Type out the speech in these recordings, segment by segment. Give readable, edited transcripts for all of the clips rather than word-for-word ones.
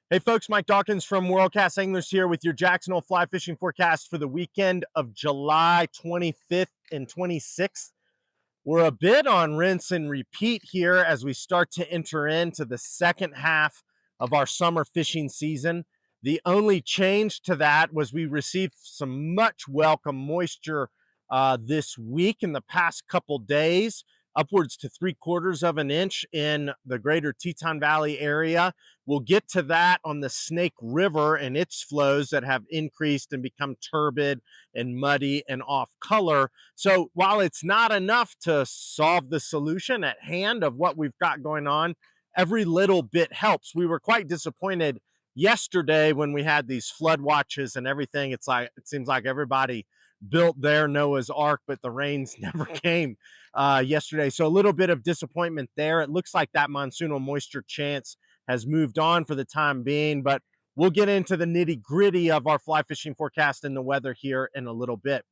Hey folks, Mike Dawkins from Worldcast Anglers here with your Jackson Hole fly fishing forecast for the weekend of July 25th and 26th. We're a bit on rinse and repeat here as we start to enter into the second half of our summer fishing season. The only change to that was we received some much welcome moisture this week in the past couple days, upwards to 3/4 of an inch in the greater Teton Valley area. We'll get to that on the Snake River and its flows that have increased and become turbid and muddy and off color. So while it's not enough to solve the solution at hand of what we've got going on, every little bit helps. We were quite disappointed yesterday when we had these flood watches and everything. It seems like everybody built their Noah's Ark, but the rains never came yesterday. So a little bit of disappointment there. It looks like that monsoonal moisture chance has moved on for the time being, but we'll get into the nitty-gritty of our fly fishing forecast and the weather here in a little bit.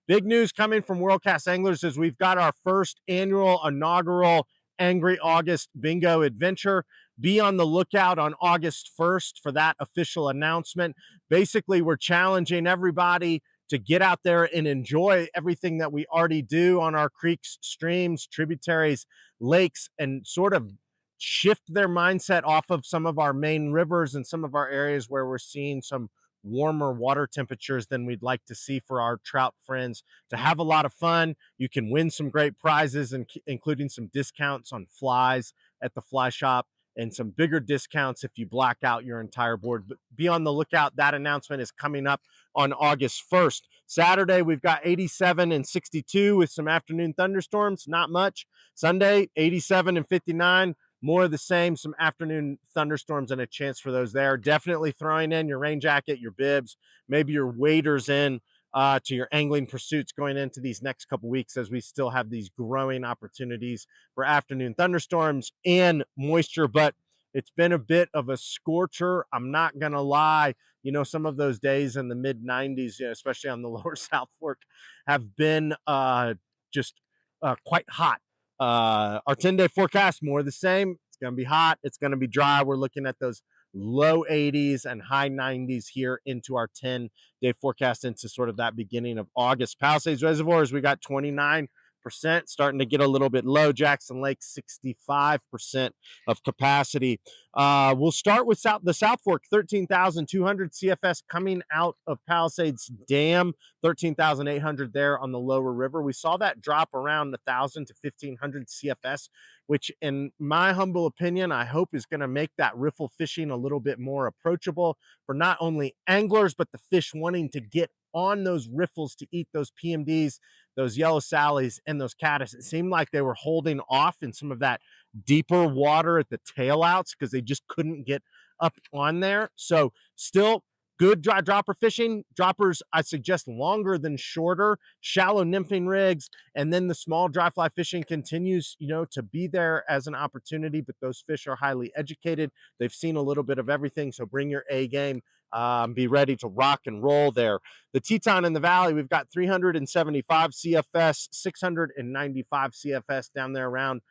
Big news coming from Worldcast Anglers is we've got our first annual inaugural Angry August Bingo Adventure. Be on the lookout on August 1st for that official announcement. Basically, we're challenging everybody to get out there and enjoy everything that we already do on our creeks, streams, tributaries, lakes, and sort of shift their mindset off of some of our main rivers and some of our areas where we're seeing some warmer water temperatures than we'd like to see for our trout friends, to have a lot of fun. You can win some great prizes, including some discounts on flies at the fly shop and some bigger discounts if you black out your entire board. But be on the lookout. That announcement is coming up on August 1st. Saturday, we've got 87 and 62 with some afternoon thunderstorms, not much. Sunday, 87 and 59. More of the same, some afternoon thunderstorms and a chance for those there. Definitely throwing in your rain jacket, your bibs, maybe your waders in to your angling pursuits going into these next couple weeks, as we still have these growing opportunities for afternoon thunderstorms and moisture. But it's been a bit of a scorcher. I'm not going to lie. You know, some of those days in the mid 90s, especially on the lower South Fork, have been just quite hot. Our 10-day forecast, more of the same. It's going to be hot. It's going to be dry. We're looking at those low 80s and high 90s here into our 10-day forecast into sort of that beginning of August. Palisades reservoirs, we got 29%, starting to get a little bit low. Jackson Lake, 65% of capacity. We'll start with the South Fork, 13,200 CFS coming out of Palisades Dam, 13,800 there on the lower river. We saw that drop around 1,000 to 1,500 CFS, which in my humble opinion, I hope is going to make that riffle fishing a little bit more approachable for not only anglers, but the fish wanting to get on those riffles to eat those PMDs, those yellow sallies, and those caddis. It seemed like they were holding off in some of that deeper water at the tail outs because they just couldn't get up on there. So still good dry dropper fishing. Droppers, I suggest longer than shorter, shallow nymphing rigs, and then the small dry fly fishing continues, to be there as an opportunity, but those fish are highly educated. They've seen a little bit of everything, so bring your A game. Be ready to rock and roll there. The Teton in the Valley, we've got 375 CFS, 695 CFS down there around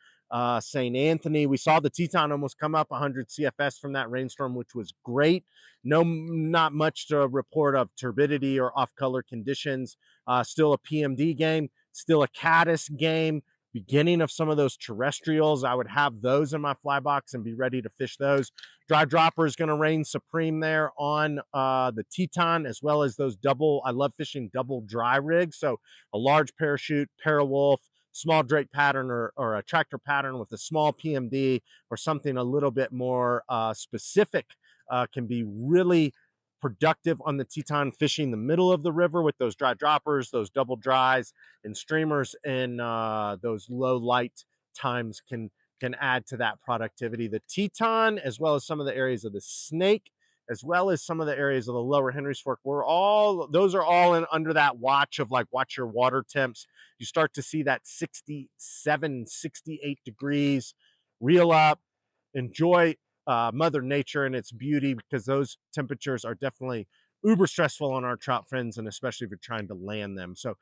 St. Anthony. We saw the Teton almost come up 100 CFS from that rainstorm, which was great. Not much to report of turbidity or off-color conditions. Still a PMD game, still a caddis game. Beginning of some of those terrestrials, I would have those in my fly box and be ready to fish those. Dry dropper is going to reign supreme there on the Teton, as well as those I love fishing double dry rigs. So a large parachute, parawolf, small drake pattern or a tractor pattern with a small PMD or something a little bit more specific can be really productive on the Teton, fishing the middle of the river with those dry droppers, those double dries and streamers, and those low light times can add to that productivity. The Teton, as well as some of the areas of the Snake, as well as some of the areas of the lower Henry's Fork, those are all in under that watch of watch your water temps. You start to see that 67, 68 degrees, reel up, enjoy Mother Nature and its beauty, because those temperatures are definitely uber stressful on our trout friends, and especially if you're trying to land them. So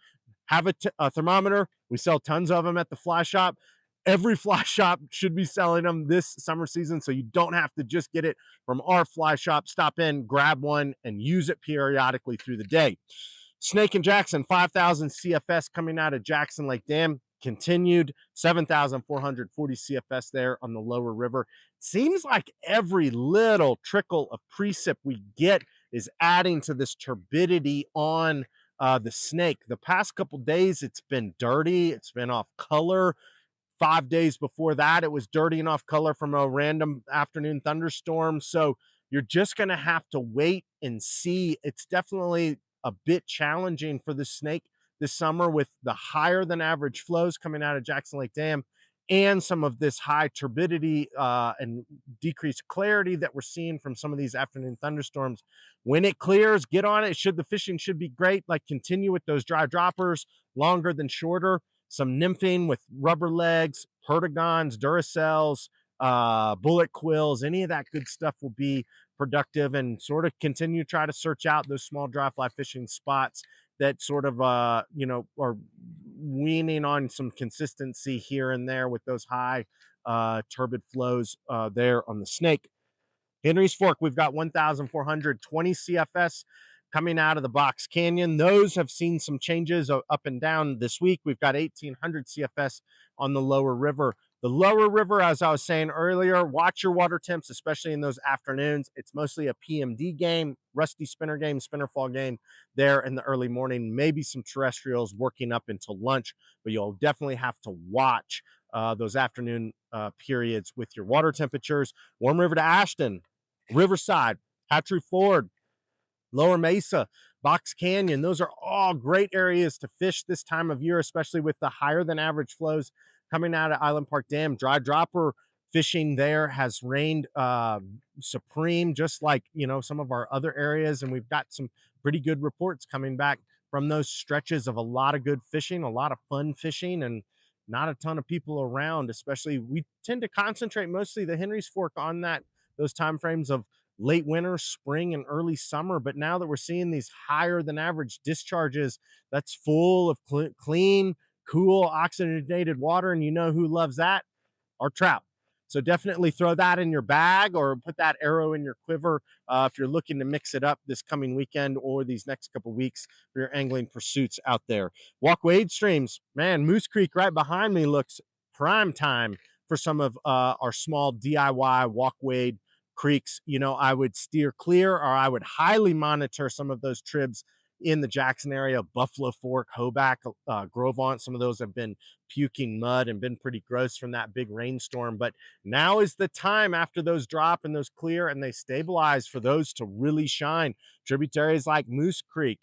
have a thermometer. We sell tons of them at the fly shop. Every fly shop should be selling them this summer season, so you don't have to just get it from our fly shop. Stop in, grab one, and use it periodically through the day. Snake and Jackson, 5,000 CFS coming out of Jackson Lake Dam. Continued 7,440 CFS there on the lower river. Seems like every little trickle of precip we get is adding to this turbidity on the Snake. The past couple days, it's been dirty. It's been off color. 5 days before that, it was dirty and off color from a random afternoon thunderstorm. So you're just going to have to wait and see. It's definitely a bit challenging for the Snake this summer with the higher than average flows coming out of Jackson Lake Dam and some of this high turbidity and decreased clarity that we're seeing from some of these afternoon thunderstorms. When it clears, get on it. The fishing should be great. Like, continue with those dry droppers, longer than shorter. Some nymphing with rubber legs, Perdigons, Duracells, bullet quills, any of that good stuff will be productive, and sort of continue to try to search out those small dry fly fishing spots that sort of, are weaning on some consistency here and there with those high turbid flows there on the Snake. Henry's Fork, we've got 1,420 CFS coming out of the Box Canyon. Those have seen some changes up and down this week. We've got 1,800 CFS on the lower river. The lower river, as I was saying earlier, watch your water temps, especially in those afternoons. It's mostly a PMD game, rusty spinner game, spinner fall game there in the early morning. Maybe some terrestrials working up until lunch, but you'll definitely have to watch those afternoon periods with your water temperatures. Warm River to Ashton, Riverside, Hatchery Ford, Lower Mesa, Box Canyon. Those are all great areas to fish this time of year, especially with the higher than average flows coming out of Island Park Dam. Dry dropper fishing there has reigned supreme, just like, some of our other areas. And we've got some pretty good reports coming back from those stretches of a lot of good fishing, a lot of fun fishing, and not a ton of people around. Especially, we tend to concentrate mostly the Henry's Fork on those time frames of late winter, spring, and early summer. But now that we're seeing these higher than average discharges, that's full of clean, cool, oxygenated water, and you know who loves that? Our trout. So definitely throw that in your bag or put that arrow in your quiver if you're looking to mix it up this coming weekend or these next couple weeks for your angling pursuits out there. Walk wade streams, man, Moose Creek right behind me looks prime time for some of our small DIY walk wade creeks. I would steer clear, or I would highly monitor some of those tribs in the Jackson area, Buffalo Fork, Hoback, Grovant. Some of those have been puking mud and been pretty gross from that big rainstorm. But now is the time, after those drop and those clear and they stabilize, for those to really shine. Tributaries like Moose Creek,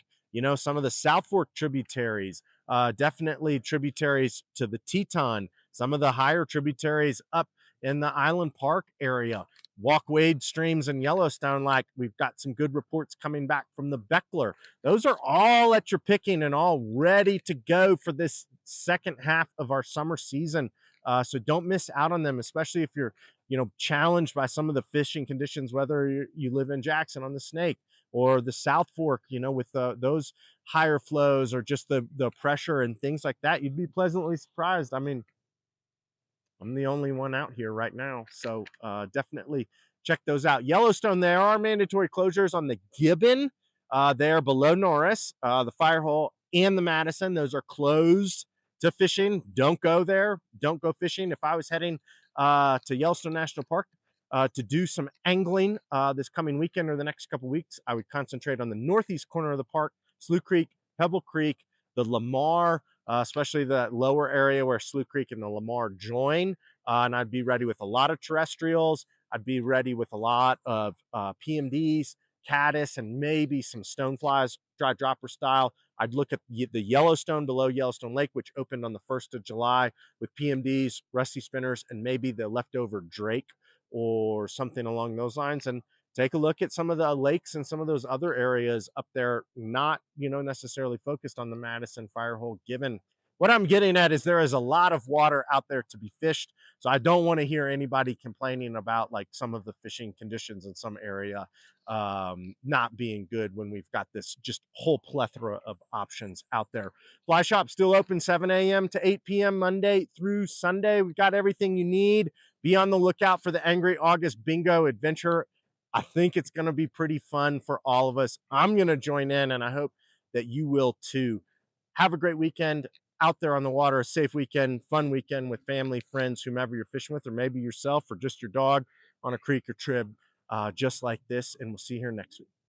some of the South Fork tributaries, definitely tributaries to the Teton, some of the higher tributaries up in the Island Park area. Walk wade streams in Yellowstone, like we've got some good reports coming back from the Beckler. Those are all at your picking and all ready to go for this second half of our summer season. So don't miss out on them, especially if you're, challenged by some of the fishing conditions, whether you live in Jackson on the Snake or the South Fork, with those higher flows or just the pressure and things like that. You'd be pleasantly surprised. I mean, I'm the only one out here right now, so definitely check those out. Yellowstone, there are mandatory closures on the Gibbon. There below Norris, the Firehole, and the Madison. Those are closed to fishing. Don't go there. Don't go fishing. If I was heading to Yellowstone National Park to do some angling this coming weekend or the next couple weeks, I would concentrate on the northeast corner of the park, Slough Creek, Pebble Creek, the Lamar, especially the lower area where Slough Creek and the Lamar join. And I'd be ready with a lot of terrestrials. I'd be ready with a lot of PMDs, caddis, and maybe some stoneflies, dry dropper style. I'd look at the Yellowstone below Yellowstone Lake, which opened on the 1st of July with PMDs, rusty spinners, and maybe the leftover Drake or something along those lines. And take a look at some of the lakes and some of those other areas up there, not, necessarily focused on the Madison, Firehole, Gibbon, what I'm getting at is there is a lot of water out there to be fished. So I don't want to hear anybody complaining about like some of the fishing conditions in some area not being good when we've got this just whole plethora of options out there. Fly Shop still open 7 a.m. to 8 p.m. Monday through Sunday. We've got everything you need. Be on the lookout for the Angry August Bingo Adventure. I think it's going to be pretty fun for all of us. I'm going to join in, and I hope that you will too. Have a great weekend out there on the water, a safe weekend, fun weekend with family, friends, whomever you're fishing with, or maybe yourself or just your dog on a creek or trib just like this. And we'll see you here next week.